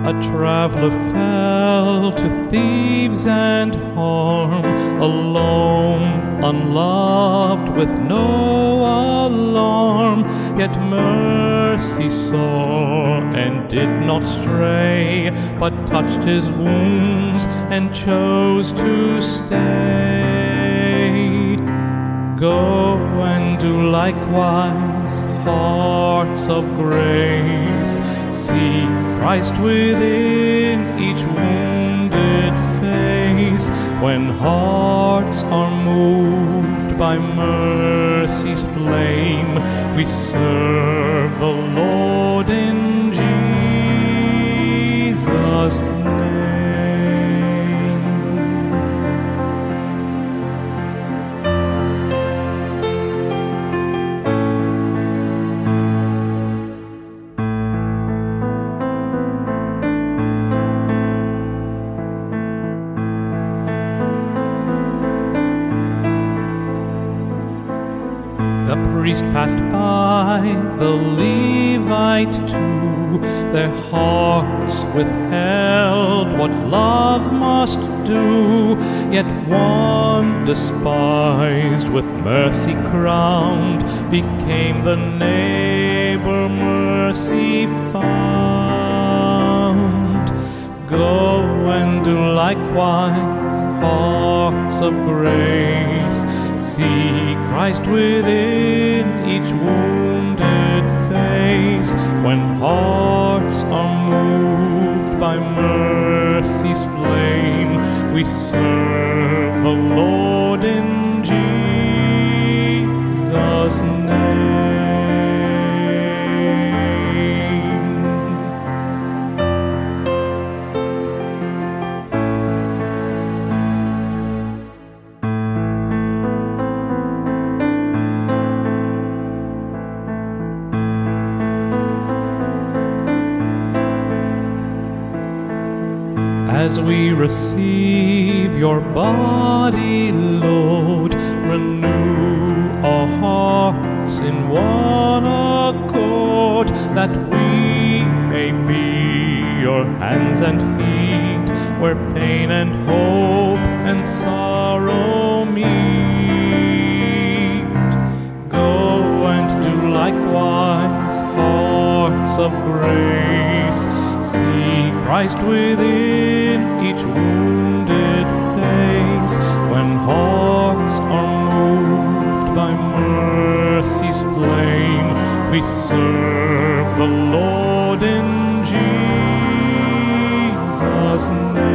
A traveler fell to thieves and harm, alone, unloved, with no alarm. Yet mercy saw and did not stray, but touched his wounds and chose to stay. Go and do likewise, hearts of grace. See Christ within each wounded face. When hearts are moved by mercy's flame, we serve the Lord in Jesus' name. The priest passed by, the Levite too. Their hearts withheld what love must do. Yet one, despised, with mercy crowned, became the neighbor mercy found. Go and do likewise, hearts of grace. See Christ within each wounded face. When hearts are moved by mercy's flame, we serve the Lord in Jesus' name. As we receive your body, Lord, renew our hearts in one accord, that we may be your hands and feet, where pain and hope and sorrow meet. Go and do likewise, hearts of grace. See Christ within each wounded face. When hearts are moved by mercy's flame, we serve the Lord in Jesus' name.